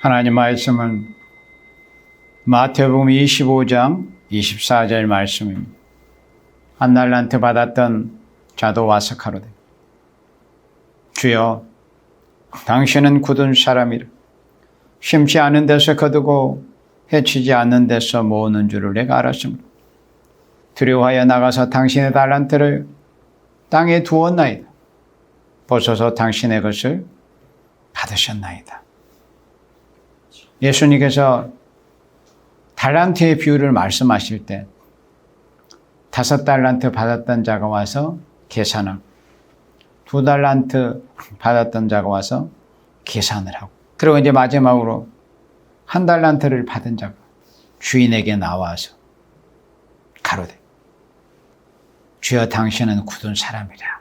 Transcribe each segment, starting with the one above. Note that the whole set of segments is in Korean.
하나님 말씀은 마태복음 25장 24절 말씀입니다. 한 달란트 받았던 자도 와서 가로되 주여 당신은 굳은 사람이라 심지 않은 데서 거두고 해치지 않는 데서 모으는 줄을 내가 알았습니다. 두려워하여 나가서 당신의 달란트를 땅에 두었나이다. 벗어서 당신의 것을 받으셨나이다. 예수님께서 달란트의 비유를 말씀하실 때 5달란트 받았던 자가 와서 계산하고 2달란트 받았던 자가 와서 계산을 하고 그리고 이제 마지막으로 1달란트를 받은 자가 주인에게 나와서 가로되 주여 당신은 굳은 사람이라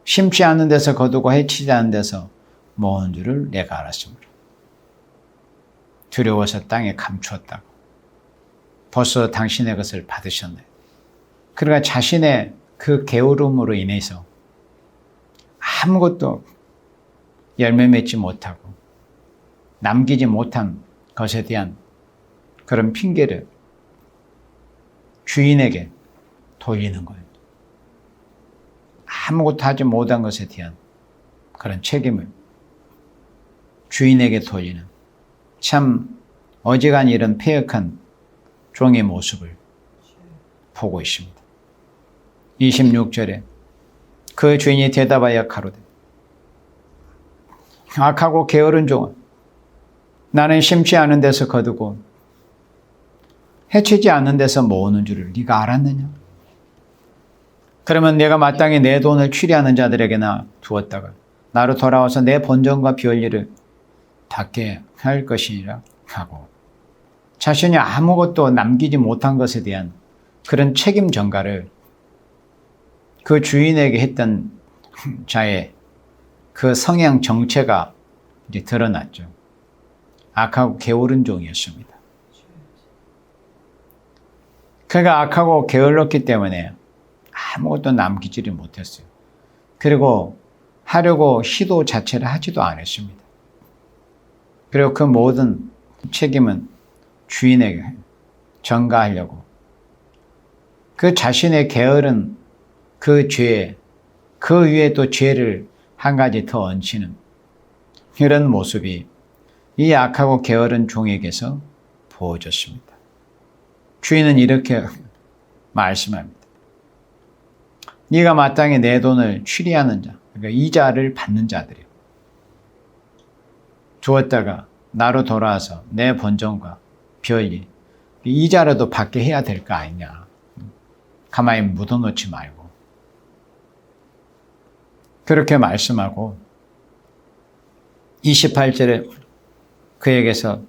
심지 않는 데서 거두고 해치지 않는 데서 모은 줄을 내가 알았습니다. 두려워서 땅에 감추었다고 벌써 당신의 것을 받으셨네. 그러니까 자신의 그 게으름으로 인해서 아무것도 열매 맺지 못하고 남기지 못한 것에 대한 그런 핑계를 주인에게 돌리는 거예요. 아무것도 하지 못한 것에 대한 그런 책임을 주인에게 돌리는 참 어지간히 이런 패역한 종의 모습을 보고 있습니다. 26절에 그 주인이 대답하여 가로되 악하고 게으른 종아 나는 심지 않은 데서 거두고 해치지 않는 데서 모으는 줄을 네가 알았느냐? 그러면 내가 마땅히 내 돈을 취리하는 자들에게나 두었다가 나로 돌아와서 내 본전과 비올리를 받게 할 것이니라 하고 자신이 아무것도 남기지 못한 것에 대한 그런 책임 전가를 그 주인에게 했던 자의 그 성향 정체가 이제 드러났죠. 악하고 게으른 종이었습니다. 그가 악하고 게을렀기 때문에 아무것도 남기지를 못했어요. 그리고 하려고 시도 자체를 하지도 않았습니다. 그리고 그 모든 책임은 주인에게 전가하려고 그 자신의 게으른 그 죄에 그 위에 또 죄를 한 가지 더 얹히는 이런 모습이 이 악하고 게으른 종에게서 보여졌습니다. 주인은 이렇게 말씀합니다. 네가 마땅히 내 돈을 취리하는 자, 그러니까 이자를 받는 자들이요. 주었다가 나로 돌아와서 내 본전과 비올리 이자라도 받게 해야 될 거 아니냐. 가만히 묻어놓지 말고. 그렇게 말씀하고 28절에 그에게서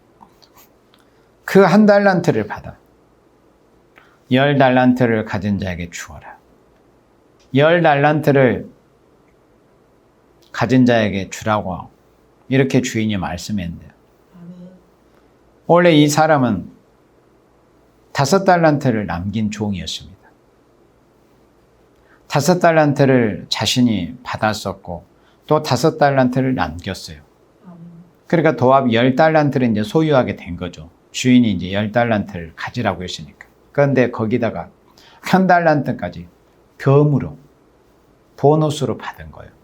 그 1달란트를 받아 10달란트를 가진 자에게 주어라. 10달란트를 가진 자에게 주라고 이렇게 주인이 말씀했는데요. 원래 이 사람은 5달란트를 남긴 종이었습니다. 5달란트를 자신이 받았었고 또 5달란트를 남겼어요. 그러니까 도합 10달란트를 이제 소유하게 된 거죠. 주인이 이제 10달란트를 가지라고 했으니까. 그런데 거기다가 1달란트까지 겸으로 보너스로 받은 거예요.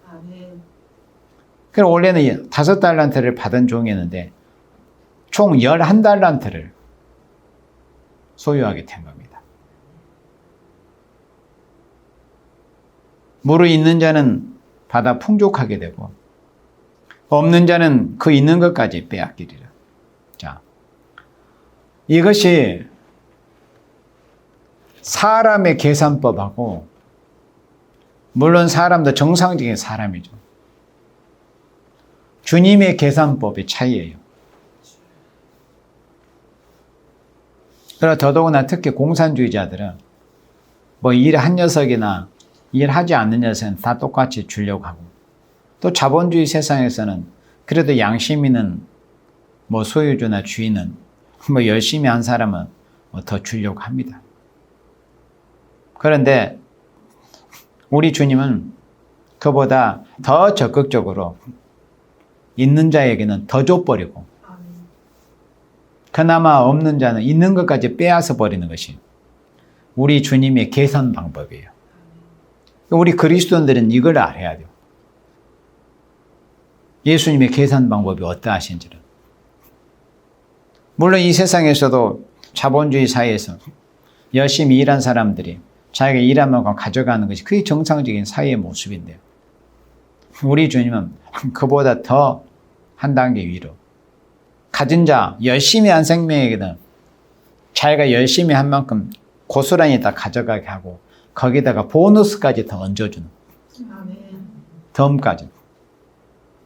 그럼 원래는 5달란트를 받은 종이었는데 총 11달란트를 소유하게 된 겁니다. 무릇 있는 자는 받아 풍족하게 되고 없는 자는 그 있는 것까지 빼앗기리라. 자, 이것이 사람의 계산법하고 물론 사람도 정상적인 사람이죠. 주님의 계산법의 차이예요. 그러나 더더구나 특히 공산주의자들은 뭐 일한 녀석이나 일하지 않는 녀석은 다 똑같이 주려고 하고 또 자본주의 세상에서는 그래도 양심 있는 뭐 소유주나 주인은 뭐 열심히 한 사람은 뭐 더 주려고 합니다. 그런데 우리 주님은 그보다 더 적극적으로 있는 자에게는 더 줘버리고 그나마 없는 자는 있는 것까지 빼앗아 버리는 것이 우리 주님의 계산 방법이에요. 우리 그리스도인들은 이걸 알아야 돼요. 예수님의 계산 방법이 어떠하신지를. 물론 이 세상에서도 자본주의 사회에서 열심히 일한 사람들이 자기가 일한 만큼 가져가는 것이 그게 정상적인 사회의 모습인데요. 우리 주님은 그보다 더 한 단계 위로 가진 자, 열심히 한 생명에게는 자기가 열심히 한 만큼 고스란히 다 가져가게 하고 거기다가 보너스까지 더 얹어주는 덤까지.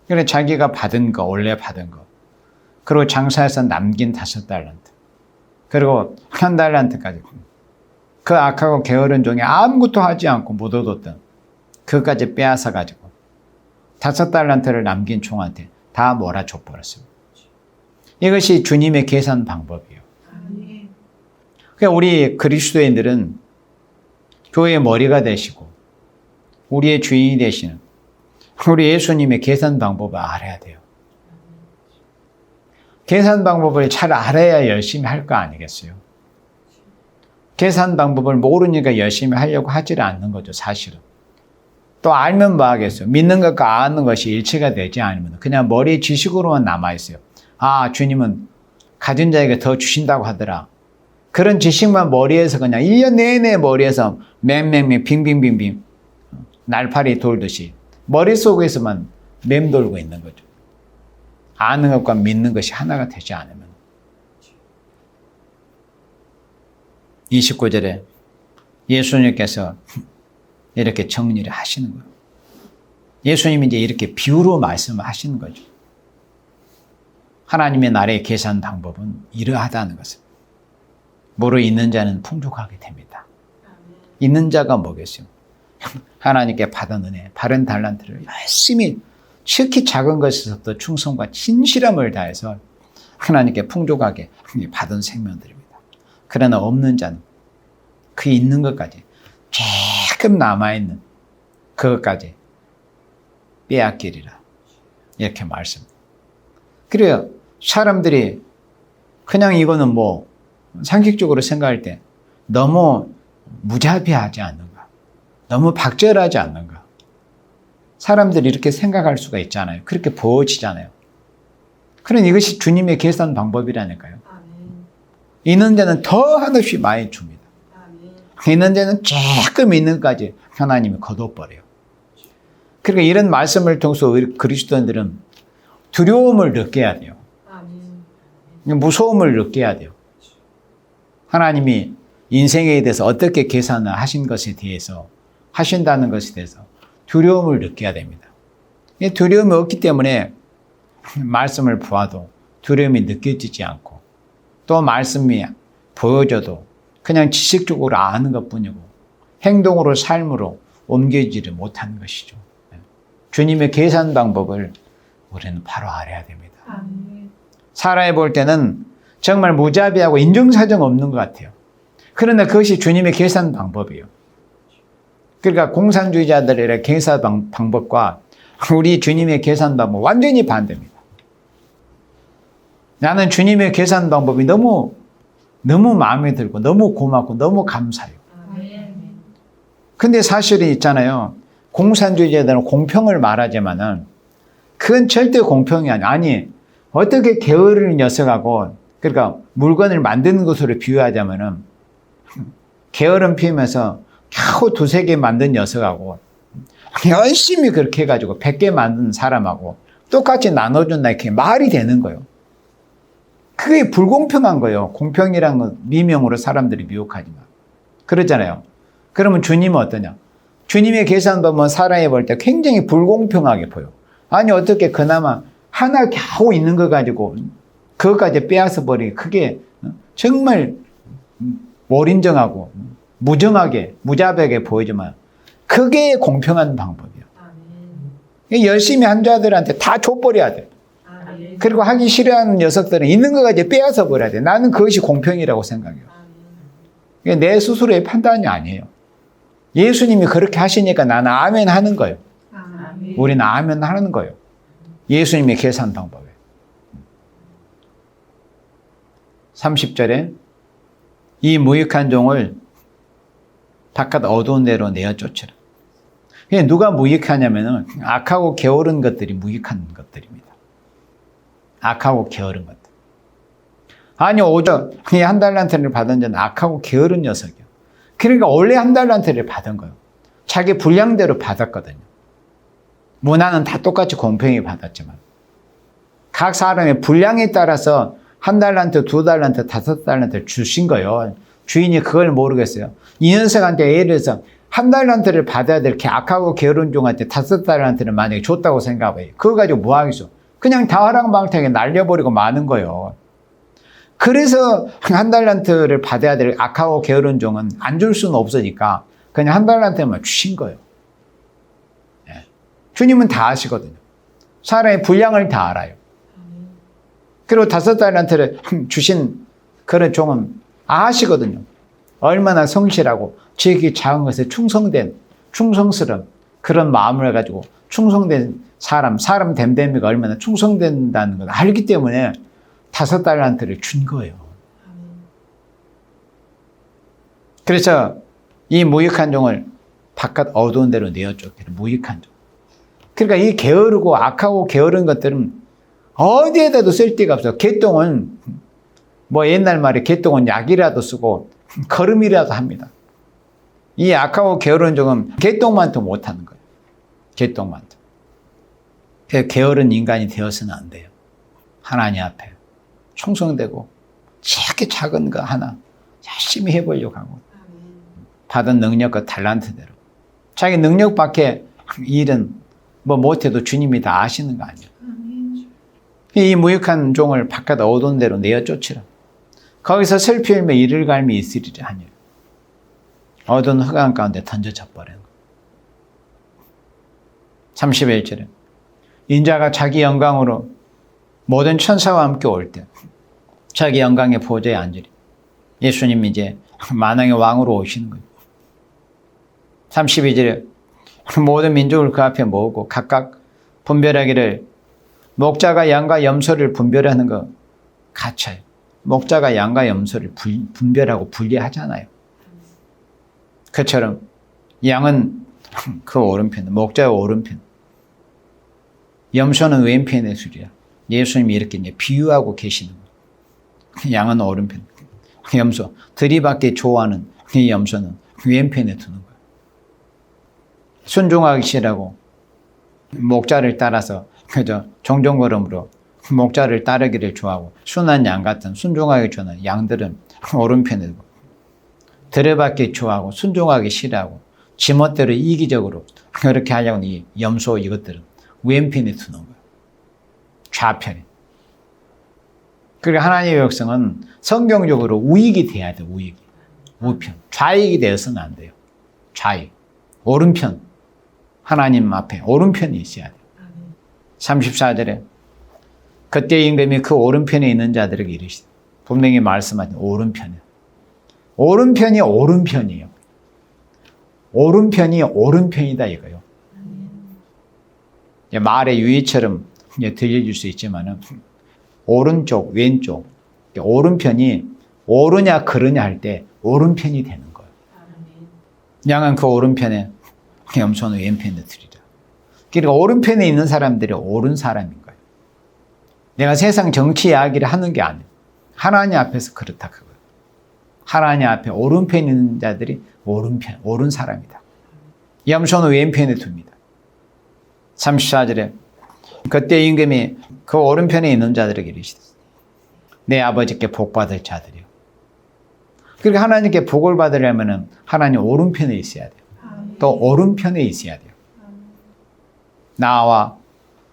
그래서 자기가 받은 거, 원래 받은 거, 그리고 장사해서 남긴 5달란트, 그리고 1달란트까지 그 악하고 게으른 종이 아무것도 하지 않고 못 얻었던 그것까지 빼앗아 가지고 5달란트를 남긴 종한테 다 몰아줘 버렸습니다. 이것이 주님의 계산 방법이에요. 그러니까 우리 그리스도인들은 교회의 머리가 되시고 우리의 주인이 되시는 우리 예수님의 계산 방법을 알아야 돼요. 계산 방법을 잘 알아야 열심히 할 거 아니겠어요? 계산 방법을 모르니까 열심히 하려고 하지 않는 거죠, 사실은. 또 알면 뭐 하겠어요? 믿는 것과 아는 것이 일치가 되지 않으면 그냥 머리 지식으로만 남아있어요. 아, 주님은 가진 자에게 더 주신다고 하더라. 그런 지식만 머리에서 그냥 1년 내내 머리에서 맹맹맹 빙빙빙빙 날파리 돌듯이 머릿속에서만 맴돌고 있는 거죠. 아는 것과 믿는 것이 하나가 되지 않으면. 29절에 예수님께서 이렇게 정리를 하시는 거예요. 예수님이 이제 이렇게 비유로 말씀을 하시는 거죠. 하나님의 나라의 계산 방법은 이러하다는 것을. 무릇 있는 자는 풍족하게 됩니다. 있는 자가 뭐겠어요? 하나님께 받은 은혜, 바른 달란트를 열심히 특히 작은 것에서부터 충성과 진실함을 다해서 하나님께 풍족하게 받은 생명들입니다. 그러나 없는 자는 그 있는 것까지 조금 남아있는 그것까지 빼앗기리라. 이렇게 말씀. 그래요. 사람들이 그냥 이거는 뭐 상식적으로 생각할 때 너무 무자비하지 않는가? 너무 박절하지 않는가? 사람들이 이렇게 생각할 수가 있잖아요. 그렇게 보여지잖아요. 그런 이것이 주님의 계산 방법이라니까요. 있는 자는 더 한없이 많이 줍니다. 있는 자는 조금 있는 것까지 하나님이 거둬버려요. 그러니까 이런 말씀을 통해서 그리스도인들은 두려움을 느껴야 돼요. 무서움을 느껴야 돼요. 하나님이 인생에 대해서 어떻게 계산을 하신 것에 대해서 하신다는 것에 대해서 두려움을 느껴야 됩니다. 두려움이 없기 때문에 말씀을 보아도 두려움이 느껴지지 않고 또 말씀이 보여줘도 그냥 지식적으로 아는 것뿐이고 행동으로 삶으로 옮겨지지 못하는 것이죠. 주님의 계산 방법을 우리는 바로 알아야 됩니다. 살아볼 때는 정말 무자비하고 인정사정 없는 것 같아요. 그러나 그것이 주님의 계산 방법이에요. 그러니까 공산주의자들의 계산 방법과 우리 주님의 계산 방법 완전히 반대입니다. 나는 주님의 계산 방법이 너무 마음에 들고 너무 고맙고 너무 감사해요. 근데 사실이 있잖아요. 공산주의자들은 공평을 말하지만은 그건 절대 공평이 아니에요. 아니, 어떻게 게으른 녀석하고 그러니까 물건을 만드는 것으로 비유하자면은 게으름 피우면서 겨우 2-3개 만든 녀석하고 열심히 그렇게 해가지고 100개 만든 사람하고 똑같이 나눠준다 이렇게 말이 되는 거예요. 그게 불공평한 거예요. 공평이라는 건 미명으로 사람들이 미혹하지만. 그러잖아요. 그러면 주님은 어떠냐? 주님의 계산법은 사람이 볼 때 굉장히 불공평하게 보여. 아니 어떻게 그나마 하나 겨우 있는 거 가지고 그것까지 빼앗아 버리기 그게 정말 몰인정하고 무정하게 무자비하게 보이지만 그게 공평한 방법이에요. 열심히 한 자들한테 다 줘버려야 돼. 그리고 하기 싫어하는 녀석들은 있는 거 가지고 빼앗아 버려야 돼. 나는 그것이 공평이라고 생각해요. 내 스스로의 판단이 아니에요. 예수님이 그렇게 하시니까 나는 아멘 하는 거예요. 우리는 아멘 하는 거예요. 예수님의 계산 방법이에요. 30절에 이 무익한 종을 바깥 어두운 데로 내어 쫓으라. 누가 무익하냐면은 악하고 게으른 것들이 무익한 것들입니다. 악하고 게으른 것들. 아니, 오죽 이 한 달란트를 받은 자는 악하고 게으른 녀석이요. 그러니까 원래 한 달란트를 받은 거예요. 자기 분량대로 받았거든요. 문화는 다 똑같이 공평히 받았지만 각 사람의 분량에 따라서 한 달란트, 두 달란트, 다섯 달란트를 주신 거예요. 주인이 그걸 모르겠어요. 이 녀석한테 예를 들어서 한 달란트를 받아야 될 게 악하고 게으른 종한테 다섯 달란트를 만약에 줬다고 생각해요. 그거 가지고 뭐 하겠어? 그냥 다 화랑방탕에 날려버리고 마는 거예요. 그래서 한 달란트를 받아야 될 악하고 게으른 종은 안 줄 수는 없으니까 그냥 한 달란트만 주신 거예요. 네. 주님은 다 아시거든요. 사람의 분량을 다 알아요. 그리고 다섯 달란트를 주신 그런 종은 아시거든요. 얼마나 성실하고 지극히 작은 것에 충성된, 충성스러운 그런 마음을 가지고 충성된 사람 됨됨이가 얼마나 충성된다는 걸 알기 때문에 다섯 달란트를 준 거예요. 그래서 이 무익한 종을 바깥 어두운 데로 내어 쫓기를 무익한 종. 그러니까 이 게으르고 악하고 게으른 것들은 어디에다도 쓸데가 없어요. 개똥은 뭐 옛날 말에 개똥은 약이라도 쓰고 거름이라도 합니다. 이 악하고 게으른 종은 개똥만도 못하는 거예요. 개똥만도. 게으른 인간이 되어서는 안 돼요. 하나님 앞에 충성되고 작게 작은 거 하나 열심히 해보려고 하고 받은 능력과 달란트대로 자기 능력밖에 일은 뭐 못해도 주님이 다 아시는 거 아니에요. 이 무익한 종을 바깥 어두운 데로 내어 쫓으라. 거기서 슬피 울며 이를 갈미 있으리라 하니 어두운 흑암 가운데 던져져 버리는 거예요. 31절에 인자가 자기 영광으로 모든 천사와 함께 올 때 자기 영광의 보좌에 앉으리. 예수님이 이제 만왕의 왕으로 오시는 거예요. 32절에 모든 민족을 그 앞에 모으고 각각 분별하기를 목자가 양과 염소를 분별하는 것 같아요. 목자가 양과 염소를 분별하고 분리하잖아요. 그처럼 양은 그 오른편, 목자의 오른편, 염소는 왼편에 두리라. 예수님이 이렇게 이제 비유하고 계시는 거예요. 양은 오른편, 염소, 들이받기 좋아하는 이 염소는 왼편에 두는 거예요. 순종하기 싫어하고 목자를 따라서 그저 종종걸음으로 목자를 따르기를 좋아하고 순한 양 같은 순종하기 좋아하는 양들은 오른편에 두고 들여받기 좋아하고 순종하기 싫어하고 지멋대로 이기적으로 그렇게 하려고 하는 이 염소 이것들은 왼편에 두는 거예요. 좌편에. 그리고 하나님의 백성은 성경적으로 우익이 돼야 돼요. 우익이. 우편. 좌익이 되어서는 안 돼요. 좌익. 오른편. 하나님 앞에 오른편이 있어야 돼요. 34절에 그때 임금이 그 오른편에 있는 자들에게 이르시되 분명히 말씀하신 오른편에. 오른편이 오른편이에요. 오른편이 오른편이다 이거요. 말의 유의처럼 들려줄 수 있지만은 오른쪽, 왼쪽, 오른편이 오르냐 그르냐 할 때 오른편이 되는 거예요. 양은 그 오른편에, 염소는 왼편에 들이라. 그러니까 오른편에 있는 사람들이 옳은 사람인 거예요. 내가 세상 정치 이야기를 하는 게 아니에요. 하나님 앞에서 그렇다 그거예요. 하나님 앞에 오른편에 있는 자들이 오른편, 옳은 사람이다. 염소는 왼편에 둡니다. 34절에 그때 임금이 그 오른편에 있는 자들에게 이르시되 내 아버지께 복받을 자들이요. 그러니까 하나님께 복을 받으려면 하나님 오른편에 있어야 돼요. 또 오른편에 있어야 돼요. 나와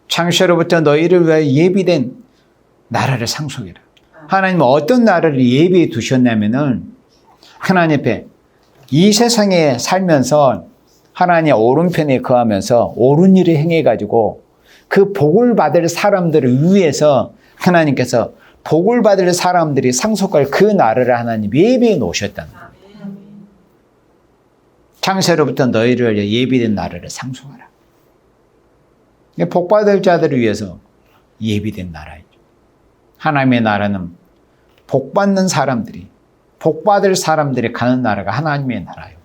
창세로부터 너희를 위하여 예비된 나라를 상속해라. 하나님은 어떤 나라를 예비해 두셨냐면은 하나님 앞에 이 세상에 살면서 하나님의 오른편에 거하면서 옳은 일을 행해가지고 그 복을 받을 사람들을 위해서 하나님께서 복을 받을 사람들이 상속할 그 나라를 하나님 예비해 놓으셨다는 거예요. 창세로부터 너희를 예비된 나라를 상속하라. 복받을 자들을 위해서 예비된 나라이죠. 하나님의 나라는 복받는 사람들이, 복받을 사람들이 가는 나라가 하나님의 나라예요.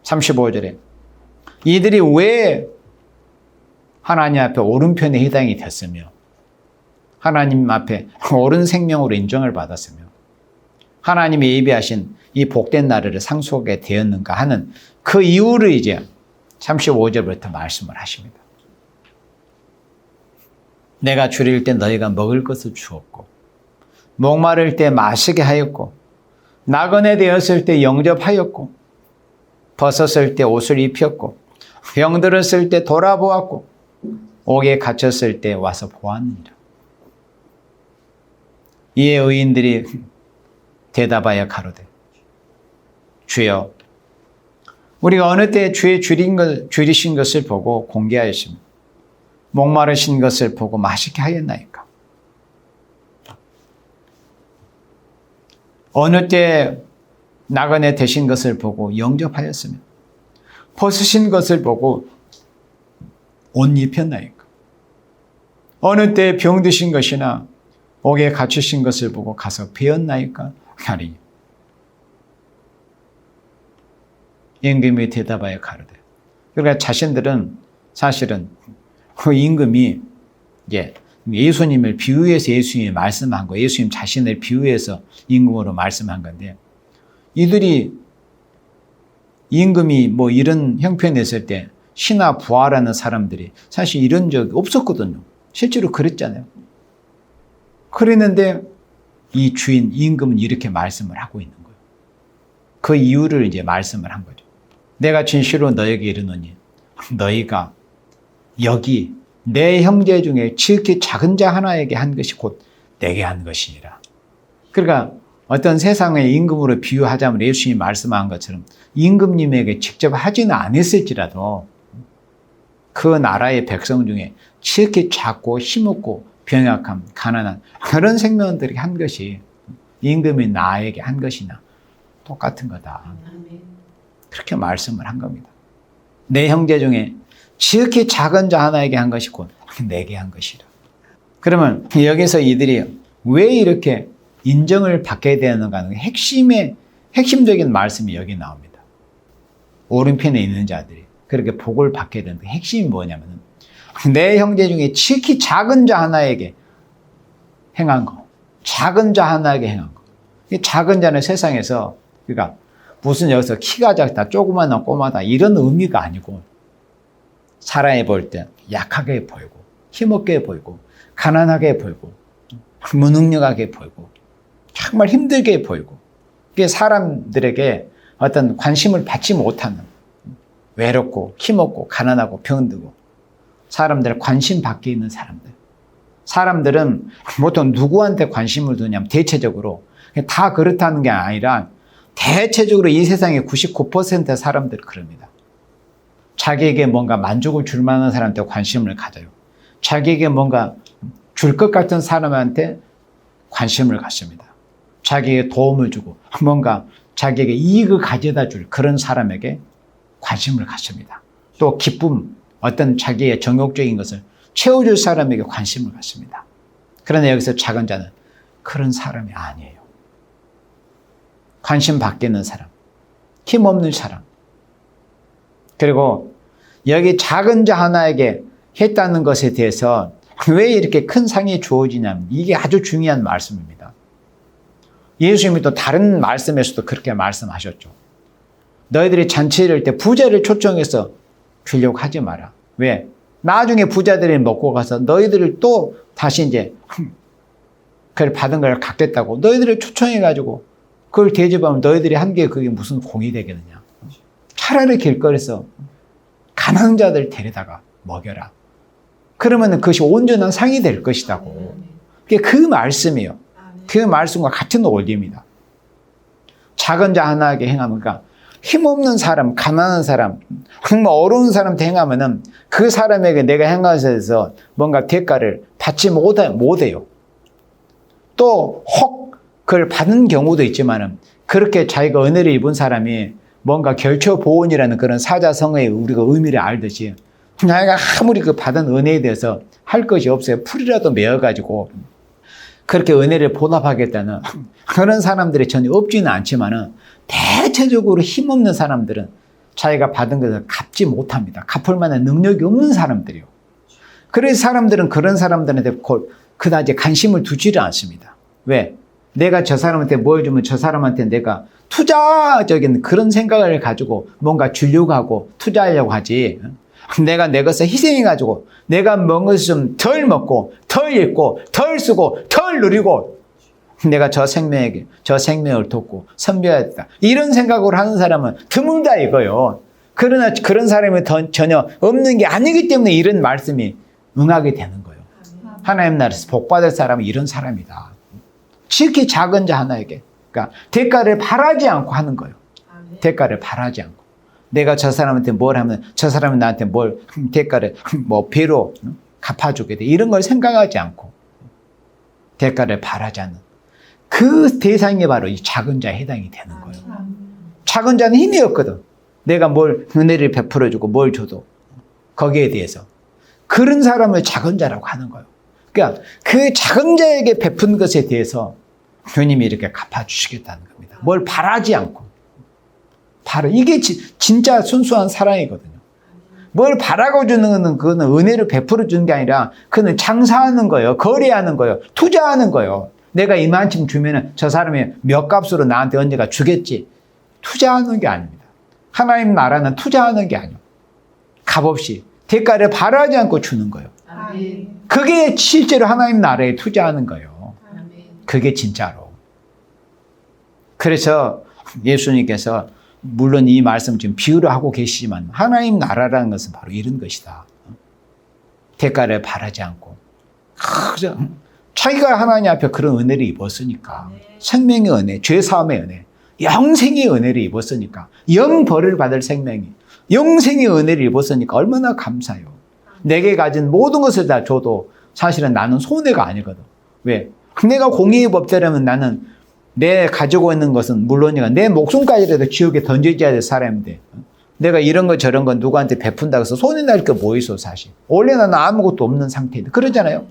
35절에 이들이 왜 하나님 앞에 오른편에 해당이 됐으며 하나님 앞에 옳은 생명으로 인정을 받았으며 하나님이 예비하신 이 복된 나라를 상속하게 되었는가 하는 그 이유를 이제 35절부터 말씀을 하십니다. 내가 줄일 때 너희가 먹을 것을 주었고 목마를 때 마시게 하였고 나그네 되었을 때 영접하였고 벗었을 때 옷을 입혔고 병들었을 때 돌아보았고 옥에 갇혔을 때 와서 보았느니라. 이에 의인들이 대답하여 가로되 주여 우리가 어느 때 주의 줄이신 것을 보고 공개하였으며 목마르신 것을 보고 마시게 하였나이까. 어느 때 나그네 되신 것을 보고 영접하였으며 벗으신 것을 보고 옷 입혔나이까. 어느 때 병드신 것이나 옥에 갇히신 것을 보고 가서 배웠나이까 하리니. 임금이 대답하여 가로되. 그러니까 자신들은 사실은 그 임금이 예수님을 비유해서 예수님이 말씀한 거, 예수님 자신을 비유해서 임금으로 말씀한 건데, 이들이 임금이 뭐 이런 형편했을 때 신하 부하라는 사람들이 사실 이런 적이 없었거든요. 실제로 그랬잖아요. 그랬는데 이 주인 임금은 이렇게 말씀을 하고 있는 거예요. 그 이유를 이제 말씀을 한 거죠. 내가 진실로 너에게 이르노니 너희가 여기 내 형제 중에 지극히 작은 자 하나에게 한 것이 곧 내게 한 것이니라. 그러니까 어떤 세상의 임금으로 비유하자면 예수님이 말씀한 것처럼 임금님에게 직접 하지는 않았을지라도 그 나라의 백성 중에 지극히 작고 힘없고 병약함, 가난한 그런 생명들에게 한 것이 임금이 나에게 한 것이나 똑같은 거다. 그렇게 말씀을 한 겁니다. 내 형제 중에 지극히 작은 자 하나에게 한 것이 곧 내게 한 것이라. 그러면 여기서 이들이 왜 이렇게 인정을 받게 되는가 하는 핵심적인 말씀이 여기 나옵니다. 오른편에 있는 자들이 그렇게 복을 받게 되는 핵심이 뭐냐면 내 형제 중에 지극히 작은 자 하나에게 행한 거. 작은 자 하나에게 행한 거. 이 작은 자는 세상에서 그러니까 무슨 여기서 키가 작다, 조그마한 꼬마다 이런 의미가 아니고 사람이 볼 때 약하게 보이고 힘없게 보이고 가난하게 보이고 무능력하게 보이고 정말 힘들게 보이고 그게 사람들에게 어떤 관심을 받지 못하는 외롭고 힘없고 가난하고 병들고 사람들 관심 밖에 있는 사람들은 보통 누구한테 관심을 두냐면 대체적으로 다 그렇다는 게 아니라 대체적으로 이 세상의 99%의 사람들은 그럽니다. 자기에게 뭔가 만족을 줄 만한 사람한테 관심을 가져요. 자기에게 뭔가 줄 것 같은 사람한테 관심을 갖습니다. 자기에게 도움을 주고 뭔가 자기에게 이익을 가져다 줄 그런 사람에게 관심을 갖습니다. 또 기쁨, 어떤 자기의 정욕적인 것을 채워줄 사람에게 관심을 갖습니다. 그러나 여기서 작은 자는 그런 사람이 아니에요. 관심 밖에 있는 사람, 힘없는 사람. 그리고 여기 작은 자 하나에게 했다는 것에 대해서 왜 이렇게 큰 상이 주어지냐면 이게 아주 중요한 말씀입니다. 예수님이 또 다른 말씀에서도 그렇게 말씀하셨죠. 너희들이 잔치를 할 때 부자를 초청해서 주려고 하지 마라. 왜? 나중에 부자들이 먹고 가서 너희들을 또 다시 이제 그걸 받은 걸 갖겠다고 너희들을 초청해가지고 그걸 대접하면 너희들이 한 게 그게 무슨 공이 되겠느냐. 차라리 길거리에서 가난한 자들 데려다가 먹여라. 그러면 그것이 온전한 상이 될 것이다고. 그게 그 말씀이에요. 그 말씀과 같은 원리입니다. 작은 자 하나에게 행하면 그러니까 힘없는 사람, 가난한 사람, 정말 어려운 사람한테 행하면은 그 사람에게 내가 행한 것에 대해서 뭔가 대가를 받지 못해요. 또 혹 그걸 받는 경우도 있지만은 그렇게 자기가 은혜를 입은 사람이 뭔가 결처보온이라는 그런 사자성어의 우리가 의미를 알듯이 자기가 아무리 그 받은 은혜에 대해서 할 것이 없어요. 풀이라도 메어가지고 그렇게 은혜를 보답하겠다는 그런 사람들이 전혀 없지는 않지만은 대체적으로 힘없는 사람들은 자기가 받은 것을 갚지 못합니다. 갚을 만한 능력이 없는 사람들이요. 그래서 사람들은 그런 사람들한테 그다지 관심을 두지를 않습니다. 왜? 내가 저 사람한테 뭘 주면 저 사람한테 내가 투자적인 그런 생각을 가지고 뭔가 주려고 하고 투자하려고 하지. 내가 내 것을 희생해가지고 내가 먹은 것을 좀 덜 먹고 덜 입고 덜 쓰고 덜 누리고 내가 저 생명을 돕고 선배해야겠다. 이런 생각으로 하는 사람은 드물다 이거요. 그러나 그런 사람이 전혀 없는 게 아니기 때문에 이런 말씀이 응하게 되는 거예요. 하나님 나라에서 복받을 사람은 이런 사람이다. 지극히 작은 자 하나에게. 그러니까 대가를 바라지 않고 하는 거예요. 대가를 바라지 않고. 내가 저 사람한테 뭘 하면 저 사람이 나한테 뭘 대가를 배로 갚아주게 돼. 이런 걸 생각하지 않고 대가를 바라지 않는 그 대상이 바로 이 작은 자에 해당이 되는 거예요. 작은 자는 힘이 없거든. 내가 뭘 은혜를 베풀어주고 뭘 줘도 거기에 대해서 그런 사람을 작은 자라고 하는 거예요. 그러니까 그 작은 자에게 베푼 것에 대해서 주님이 이렇게 갚아주시겠다는 겁니다. 뭘 바라지 않고. 바로 이게 진짜 순수한 사랑이거든요. 뭘 바라고 주는 것은 그거는 은혜를 베풀어 주는 게 아니라 그는 장사하는 거예요. 거래하는 거예요. 투자하는 거예요. 내가 이만큼 주면은 저 사람이 몇 값으로 나한테 언제가 주겠지. 투자하는 게 아닙니다. 하나님 나라는 투자하는 게 아니에요. 값없이 대가를 바라지 않고 주는 거예요. 그게 실제로 하나님 나라에 투자하는 거예요. 그게 진짜로. 그래서 예수님께서 물론 이 말씀 지금 비유로 하고 계시지만 하나님 나라라는 것은 바로 이런 것이다. 대가를 바라지 않고 자기가 하나님 앞에 그런 은혜를 입었으니까 생명의 은혜, 죄사함의 은혜, 영생의 은혜를 입었으니까 영벌을 받을 생명이 영생의 은혜를 입었으니까 얼마나 감사해요. 내게 가진 모든 것을 다 줘도 사실은 나는 손해가 아니거든. 왜? 내가 공의의 법대로면 나는 내 가지고 있는 것은 물론이가 내 목숨까지라도 지옥에 던져져야 될 사람인데 내가 이런 거 저런 거 누구한테 베푼다고 해서 손해 날 게 뭐 있어 사실. 원래 나는 아무것도 없는 상태인데 그러잖아요.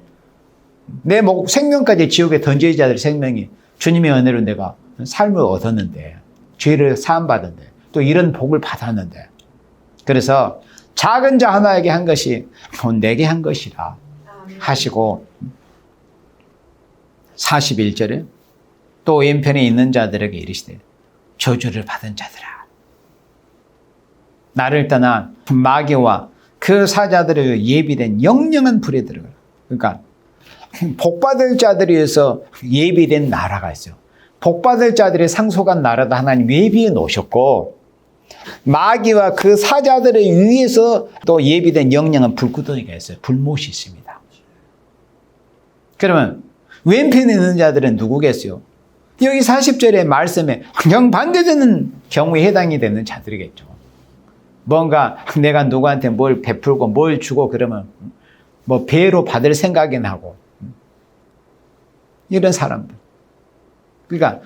내 생명까지 지옥에 던져져야 될 생명이 주님의 은혜로 내가 삶을 얻었는데 죄를 사함받았는데 또 이런 복을 받았는데 그래서 작은 자 하나에게 한 것이 내게 한 것이라 하시고 41절에 또 왼편에 있는 자들에게 이르시되 저주를 받은 자들아 나를 떠나 마귀와 그 사자들의 예비된 영영한 불에 들어가라. 그러니까 복받을 자들에 의해서 예비된 나라가 있어요. 복받을 자들의 상속한 나라도 하나님 예비해 놓으셨고 마귀와 그 사자들의 위에서 또 예비된 영영한 불구덩이가 있어요. 불못이 있습니다. 그러면 왼편에 있는 자들은 누구겠어요? 여기 40절의 말씀에 정반대되는 경우에 해당이 되는 자들이겠죠. 뭔가 내가 누구한테 뭘 베풀고 뭘 주고 그러면 뭐 배로 받을 생각이 나고 이런 사람들. 그러니까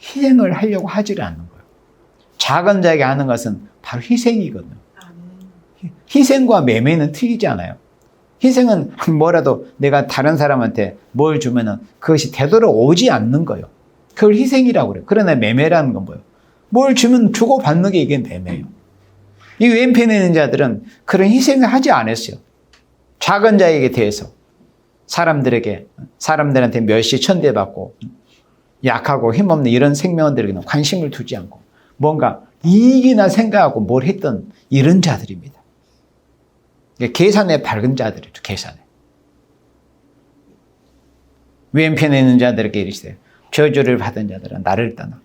희생을 하려고 하지를 않는 거예요. 작은 자에게 하는 것은 바로 희생이거든요. 희생과 매매는 틀리지 않아요. 희생은 뭐라도 내가 다른 사람한테 뭘 주면은 그것이 되돌아오지 않는 거예요. 그걸 희생이라고 그래요. 그러나 매매라는 건 뭐예요? 뭘 주면 주고받는 게 이게 매매예요. 이 왼편에 있는 자들은 그런 희생을 하지 않았어요. 작은 자에게 대해서 사람들한테 멸시 천대받고 약하고 힘없는 이런 생명들에게는 관심을 두지 않고 뭔가 이익이나 생각하고 뭘 했던 이런 자들입니다. 계산에 밝은 자들이죠. 계산에. 왼편에 있는 자들에게 이르시되 저주를 받은 자들은 나를 떠나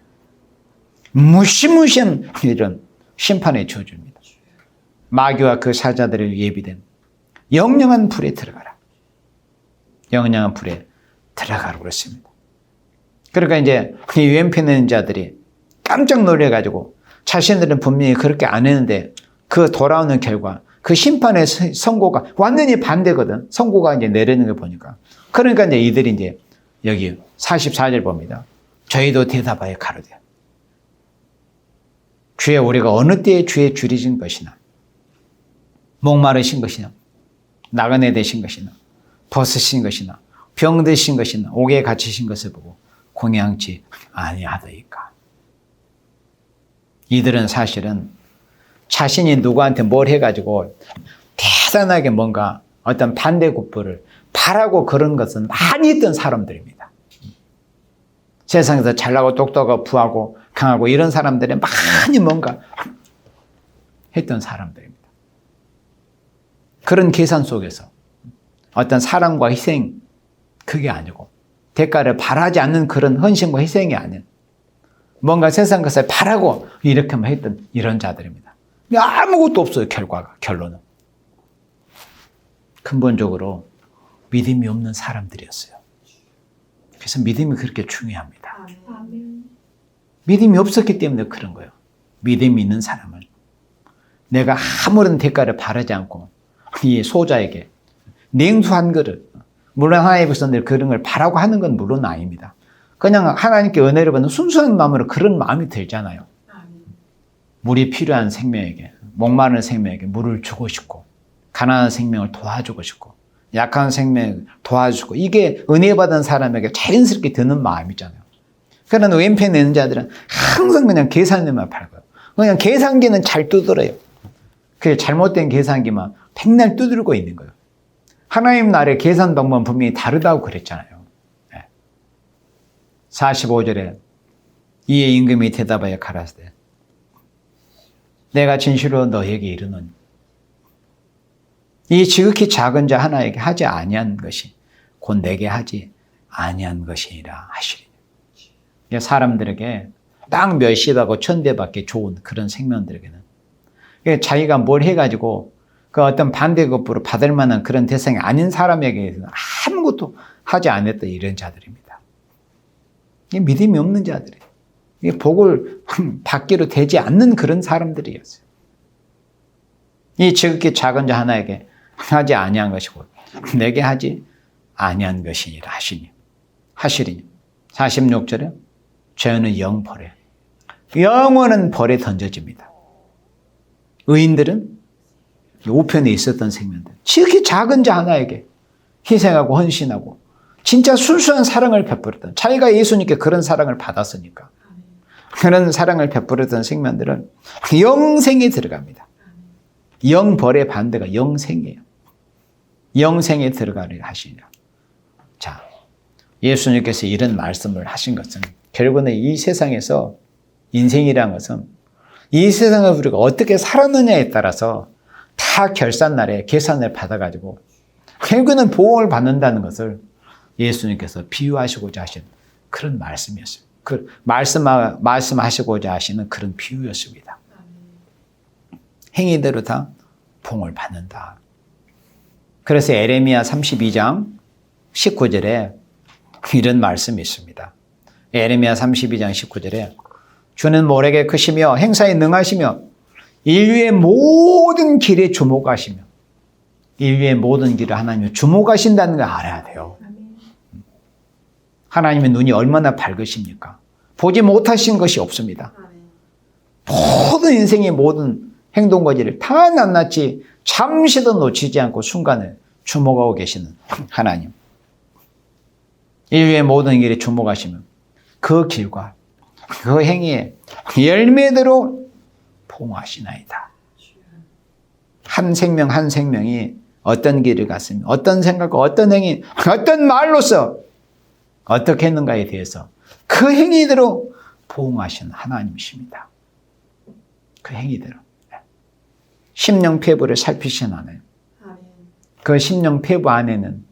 무시무시한 이런 심판의 저주입니다. 마귀와 그 사자들을 예비된 영영한 불에 들어가라. 영영한 불에 들어가라고 그랬습니다. 그러니까 이제 이 왼편에 있는 자들이 깜짝 놀래가지고 자신들은 분명히 그렇게 안 했는데 그 돌아오는 결과 그 심판의 선고가 완전히 반대거든. 선고가 이제 내리는 걸 보니까. 그러니까 이제 이들이 이제 여기 44절 봅니다. 저희도 대답하여 가로되 주여 우리가 어느 때에 주의 줄이진 것이나 목마르신 것이나 나그네 되신 것이나 벗으신 것이나 병드신 것이나 옥에 갇히신 것을 보고 공양치 아니하더이까. 이들은 사실은 자신이 누구한테 뭘 해가지고 대단하게 뭔가 어떤 반대급부를 바라고 그런 것은 많이 있던 사람들입니다. 세상에서 잘나고 똑똑하고 부하고 강하고 이런 사람들이 많이 뭔가 했던 사람들입니다. 그런 계산 속에서 어떤 사랑과 희생, 그게 아니고 대가를 바라지 않는 그런 헌신과 희생이 아닌 뭔가 세상 것을 바라고 이렇게만 했던 이런 자들입니다. 아무것도 없어요. 결론은. 근본적으로 믿음이 없는 사람들이었어요. 그래서 믿음이 그렇게 중요합니다. 믿음이 없었기 때문에 그런 거예요. 믿음이 있는 사람은 내가 아무런 대가를 바라지 않고 이 소자에게 냉수 한 그릇, 물론 하나님께서 늘 그런 걸 바라고 하는 건 물론 아닙니다. 그냥 하나님께 은혜를 받는 순수한 마음으로 그런 마음이 들잖아요. 물이 필요한 생명에게, 목마른 생명에게 물을 주고 싶고, 가난한 생명을 도와주고 싶고, 약한 생명을 도와주고, 이게 은혜 받은 사람에게 자연스럽게 드는 마음이잖아요. 그러나 왼편에 있는 자들은 항상 그냥 계산에만 팔고요. 그냥 계산기는 잘 두드려요. 그 잘못된 계산기만 백날 두들고 있는 거예요. 하나님 나라의 계산 방법은 분명히 다르다고 그랬잖아요. 45절에 이에 임금이 대답하여 가라사대 내가 진실로 너에게 이르노니 이 지극히 작은 자 하나에게 하지 아니한 것이 곧 내게 하지 아니한 것이니라 하시리니. 사람들에게 딱 몇십하고 천대밖에 좋은 그런 생명들에게는 자기가 뭘 해가지고 그 어떤 반대급부로 받을 만한 그런 대상이 아닌 사람에게는 아무것도 하지 않았던 이런 자들입니다. 믿음이 없는 자들이에요. 복을 받기로 되지 않는 그런 사람들이었어요. 이 지극히 작은 자 하나에게 하지 아니한 것이고 내게 하지 아니한 것이니라 하시리니. 46절에 죄는 영벌에 영원한 벌에 던져집니다. 의인들은 우편에 있었던 생명들, 지극히 작은 자 하나에게 희생하고 헌신하고 진짜 순수한 사랑을 베풀었던, 자기가 예수님께 그런 사랑을 받았으니까 그런 사랑을 베풀었던 생명들은 영생에 들어갑니다. 영벌의 반대가 영생이에요. 영생에 들어가려 하시니라. 자, 예수님께서 이런 말씀을 하신 것은 결국은 이 세상에서 인생이라는 것은 이 세상을 우리가 어떻게 살았느냐에 따라서 다 결산날에 계산을 받아가지고 결국은 보험을 받는다는 것을 예수님께서 비유하시고자 하신 그런 말씀이었어요. 그 말씀하시고자 하시는 그런 비유였습니다. 행위대로 다 보험을 받는다. 그래서 에레미야 32장 19절에 이런 말씀이 있습니다. 에레미야 32장 19절에 주는 모래게 크시며 행사에 능하시며 인류의 모든 길에 주목하시며, 인류의 모든 길을 하나님이 주목하신다는 걸 알아야 돼요. 하나님의 눈이 얼마나 밝으십니까? 보지 못하신 것이 없습니다. 모든 인생의 모든 행동거지를 다 낱낱이 잠시도 놓치지 않고 순간을 주목하고 계시는 하나님. 인류의 모든 길에 주목하시며 그 길과 그 행위에 열매대로 봉하시나이다. 한 생명 한 생명이 어떤 길을 갔으며 어떤 생각과 어떤 행위, 어떤 말로서 어떻게 했는가에 대해서 그 행위대로 보응하시는 하나님이십니다. 그 행위대로. 심령폐부를 살피신 하나님. 그 심령폐부 안에는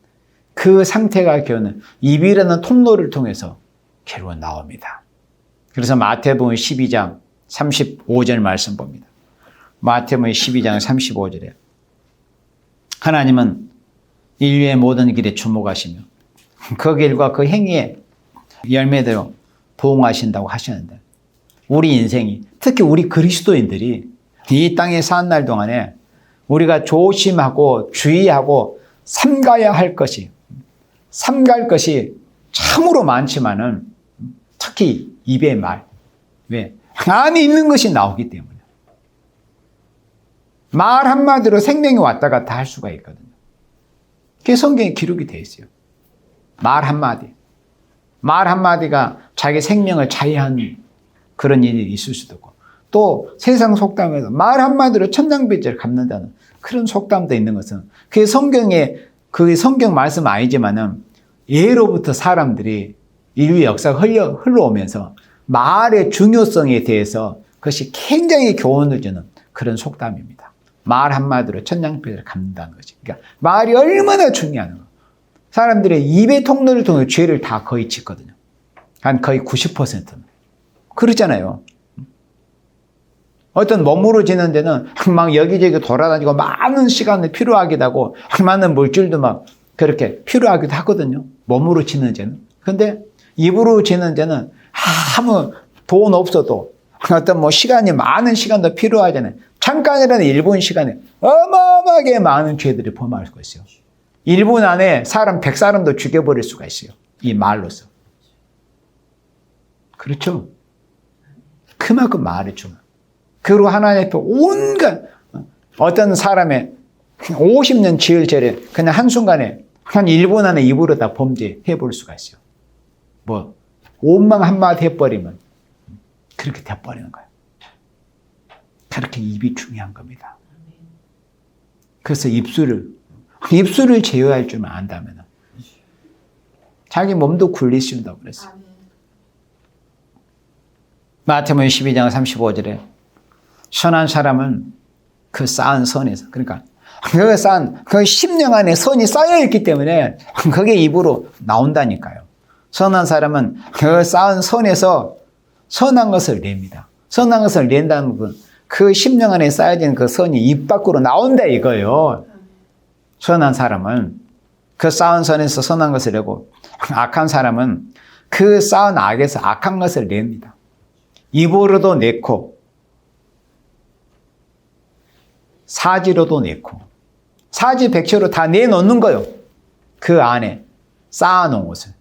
그 상태가 결국은 입이라는 통로를 통해서 결국 나옵니다. 그래서 마태복음 12장 35절 말씀 봅니다. 마태복음 12장 35절에 하나님은 인류의 모든 길에 주목하시며 그 길과 그 행위에 열매대로 보응하신다고 하시는데, 우리 인생이, 특히 우리 그리스도인들이 이 땅에 사는 날 동안에 우리가 조심하고 주의하고 삼가야 할 것이, 삼갈 것이 참으로 많지만은 특히 입의 말, 왜? 안에 있는 것이 나오기 때문에. 말 한마디로 생명이 왔다 갔다 할 수가 있거든요. 그게 성경에 기록이 되어 있어요. 말 한마디. 말 한마디가 자기 생명을 자해한 그런 일이 있을 수도 있고, 또 세상 속담에서 말 한마디로 천냥빚을 갚는다는 그런 속담도 있는 것은 그게 성경 말씀 아니지만은 예로부터 사람들이 인류 역사가 흘러오면서 말의 중요성에 대해서 그것이 굉장히 교훈을 주는 그런 속담입니다. 말 한마디로 천냥빚을 갚는다는 거지. 그러니까 말이 얼마나 중요한 거. 사람들의 입의 통로를 통해 죄를 다 거의 짓거든요. 한 거의 90%는. 그렇잖아요. 어떤 몸으로 지는 데는 막 여기저기 돌아다니고 많은 시간이 필요하기도 하고 많은 물질도 막 그렇게 필요하기도 하거든요. 몸으로 지는 데는. 근데 입으로 지는 데는 아무 돈 없어도 어떤 뭐 시간이 많은 시간도 필요하잖아요. 잠깐이라는 1분 시간에 어마어마하게 많은 죄들이 범할 수 있어요. 1분 안에 사람 100사람도 죽여버릴 수가 있어요. 이 말로서. 그렇죠? 그만큼 말이 중요해요. 그리고 하나님 앞에 온갖 어떤 사람의 50년 지을 죄를 그냥 한순간에 한 1분 안에 입으로 다 범죄해 볼 수가 있어요. 뭐 원망 한마디 해버리면 그렇게 돼버리는 거예요. 그렇게 입이 중요한 겁니다. 그래서 입술을 제어할 줄만 안다면 자기 몸도 굴릴 수 있다고 그랬어요. 마태복음 12장 35절에 선한 사람은 그 쌓은 선에서, 그러니까 그 10년 안에 선이 쌓여있기 때문에 그게 입으로 나온다니까요. 선한 사람은 그 쌓은 선에서 선한 것을 냅니다. 선한 것을 낸다는 건 그 10년 안에 쌓여진 그 선이 입 밖으로 나온다 이거예요. 선한 사람은 그 쌓은 선에서 선한 것을 내고, 악한 사람은 그 쌓은 악에서 악한 것을 냅니다. 입으로도 내고 사지로도 내고 사지백체로 다 내놓는 거예요. 그 안에 쌓아놓은 것을.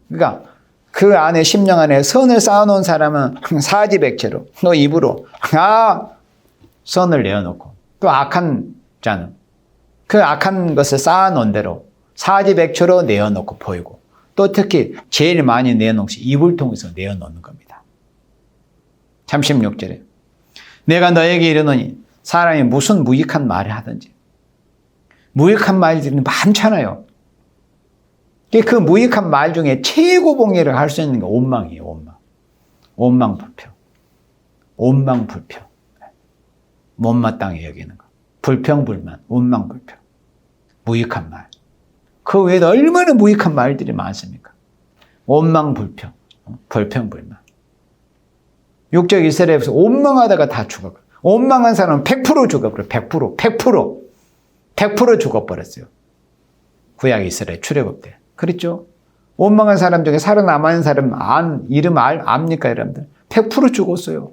그러니까 그 안에 10년 안에 선을 쌓아놓은 사람은 사지백체로 또 입으로 선을 내어놓고, 또 악한 자는 그 악한 것을 쌓아놓은 대로 사지백체로 내어놓고 보이고, 또 특히 제일 많이 내어놓은 것이 입을 통해서 내어놓는 겁니다. 36절에 내가 너에게 이르노니 사람이 무슨 무익한 말을 하든지, 무익한 말들이 많잖아요. 그 무익한 말 중에 최고 봉해를 할 수 있는 게 원망이에요. 원망. 원망불평. 원망불평. 못마땅히 여기는 거. 불평불만. 원망불평. 무익한 말. 그 외에도 얼마나 무익한 말들이 많습니까? 원망불평. 불평불만. 육적 이스라엘에서 원망하다가 다 죽어버려요. 원망한 사람은 100% 죽어버려요. 100% 죽어버렸어요. 구약 이스라엘 출애굽 때. 그렇죠? 원망한 사람 중에 살아남은 사람 이름 압니까, 여러분들? 100% 죽었어요.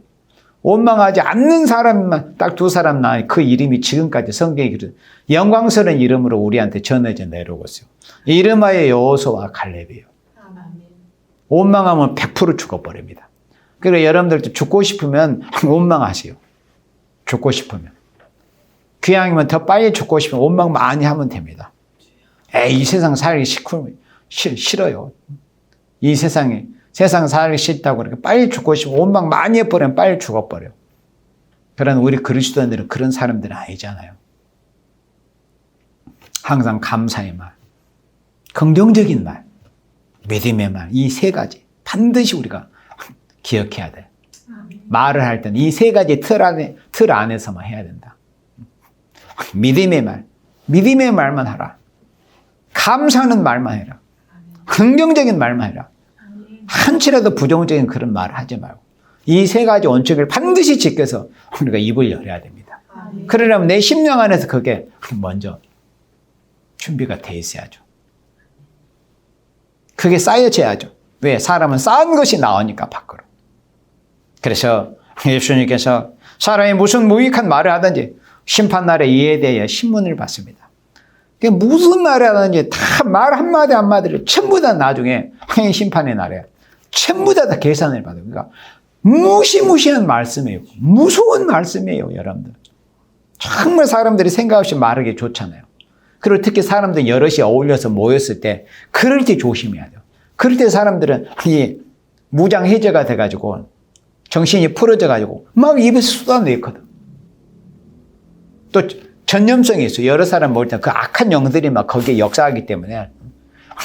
원망하지 않는 사람만 딱 2사람 나와요. 그 이름이 지금까지 성경에 기록, 영광스러운 이름으로 우리한테 전해져 내려오고 있어요. 이름하여 여호수아와 갈렙이에요. 원망하면 100% 죽어버립니다. 그러니까 여러분들도 죽고 싶으면 원망하세요. 죽고 싶으면. 귀향이면 더 빨리 죽고 싶으면 원망 많이 하면 됩니다. 이 세상 살기 싫어요. 이 세상 살기 싫다고 그렇게 빨리 죽고 싶으면 원망 많이 해버리면 빨리 죽어버려요. 그러나 우리 그리스도인들은 그런 사람들은 아니잖아요. 항상 감사의 말, 긍정적인 말, 믿음의 말, 이 3가지 반드시 우리가 기억해야 돼. 말을 할 때는 이 3가지 틀 안에서만 해야 된다. 믿음의 말, 믿음의 말만 하라. 감사하는 말만 해라. 긍정적인 말만 해라. 한치라도 부정적인 그런 말을 하지 말고 이 3가지 원칙을 반드시 지켜서 우리가 입을 열어야 됩니다. 그러려면 내 심령 안에서 그게 먼저 준비가 돼 있어야죠. 그게 쌓여져야죠. 왜? 사람은 쌓은 것이 나오니까 밖으로. 그래서 예수님께서 사람이 무슨 무익한 말을 하든지 심판날에 이에 대해 신문을 받습니다. 무슨 말을 하든지 다 말 한마디 한마디를 전부 다 나중에 심판의 날에 전부 다 계산을 받아요. 그러니까 무시무시한 말씀이에요. 무서운 말씀이에요, 여러분들. 정말 사람들이 생각 없이 말하기 좋잖아요. 그리고 특히 사람들 여럿이 어울려서 모였을 때 그럴 때 조심해야 돼요. 그럴 때 사람들은 이 무장해제가 돼가지고 정신이 풀어져가지고 막 입에서 쏟아내거든. 또 전염성이 있어요. 여러 사람 모일 때 그 악한 영들이 막 거기에 역사하기 때문에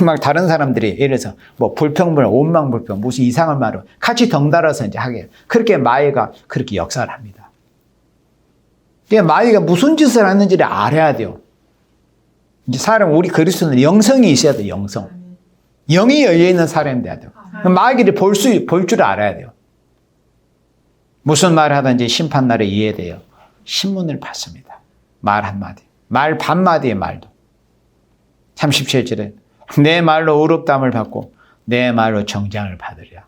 막 다른 사람들이 예를 들어서 뭐 불평불, 원망불평, 무슨 이상한 말을 같이 덩달아서 이제 하게. 그렇게 마귀가 그렇게 역사를 합니다. 그러니까 마귀가 무슨 짓을 하는지를 알아야 돼요. 이제 사람, 우리 그리스도는 영성이 있어야 돼요, 영성. 영이 열려있는 사람이 돼야 돼요. 마귀를 볼 줄 알아야 돼요. 무슨 말을 하든지 심판날에 이해돼요. 신문을 받습니다. 말 한마디. 말 반마디의 말도. 37절에 내 말로 의롭다함을 받고 내 말로 정장을 받으리라.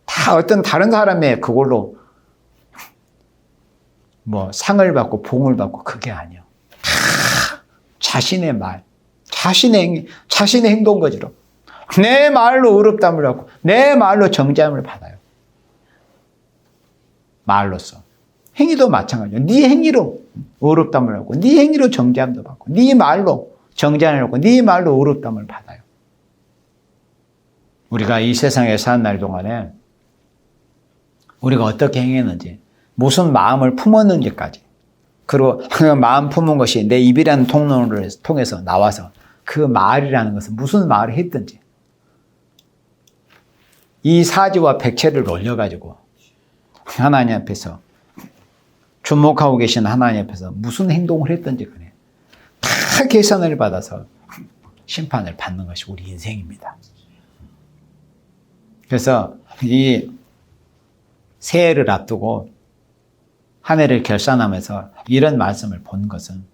다 어떤 다른 사람의 그걸로 뭐 상을 받고 봉을 받고 그게 아니에요. 다 자신의 말, 자신의 행동 거지로 내 말로 의롭다함을 받고 내 말로 정장을 받아요. 말로써. 행위도 마찬가지예요. 네 행위로 의롭다함을 받고 네 행위로 정죄함도 받고 네 말로 정죄함을 받고 네 말로 의롭다함을 받아요. 우리가 이 세상에 사는 날 동안에 우리가 어떻게 행했는지 무슨 마음을 품었는지까지 그리고 그 마음 품은 것이 내 입이라는 통로를 통해서 나와서 그 말이라는 것은 무슨 말을 했든지 이 사지와 백체를 올려가지고 하나님 앞에서 주목하고 계신 하나님 앞에서 무슨 행동을 했든지 간에 다 계산을 받아서 심판을 받는 것이 우리 인생입니다. 그래서 이 새해를 앞두고 한 해를 결산하면서 이런 말씀을 본 것은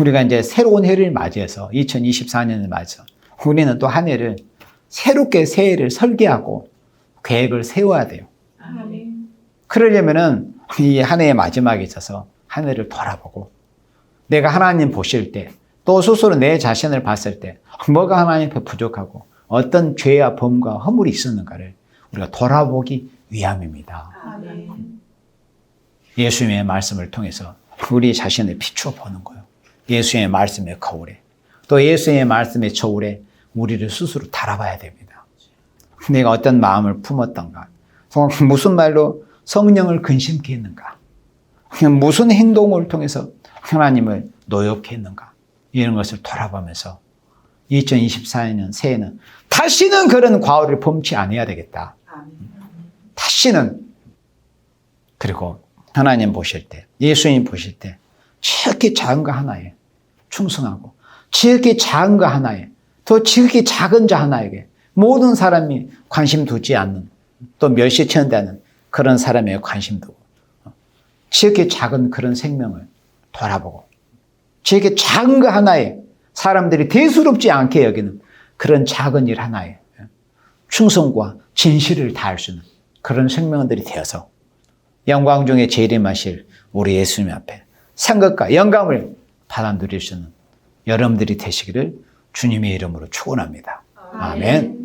우리가 이제 새로운 해를 맞이해서 2024년을 맞이해서 우리는 또 한 해를 새롭게 새해를 설계하고 계획을 세워야 돼요. 그러려면은 이 한 해의 마지막에 있어서 한 해를 돌아보고 내가 하나님 보실 때 또 스스로 내 자신을 봤을 때 뭐가 하나님 앞에 부족하고 어떤 죄와 범과 허물이 있었는가를 우리가 돌아보기 위함입니다. 예수님의 말씀을 통해서 우리 자신을 비추어 보는 거예요. 예수님의 말씀의 거울에 또 예수님의 말씀의 저울에 우리를 스스로 달아봐야 됩니다. 내가 어떤 마음을 품었던가 무슨 말로 성령을 근심케 했는가 무슨 행동을 통해서 하나님을 노엽게 했는가 이런 것을 돌아보면서 2024년 새해는 다시는 그런 과오를 범치 않아야 되겠다. 다시는. 그리고 하나님 보실 때 예수님 보실 때 지극히 작은 거 하나에 충성하고 지극히 작은 거 하나에 또 지극히 작은 자 하나에게 모든 사람이 관심 두지 않는 또 멸시천대하는 그런 사람에게 관심 두고 지극히 작은 그런 생명을 돌아보고 지극히 작은 거 하나에 사람들이 대수롭지 않게 여기는 그런 작은 일 하나에 충성과 진실을 다할 수 있는 그런 생명들이 되어서 영광 중에 재림하실 우리 예수님 앞에 상급과 영광을 받아 누릴 수 있는 여러분들이 되시기를 주님의 이름으로 축원합니다. 아멘.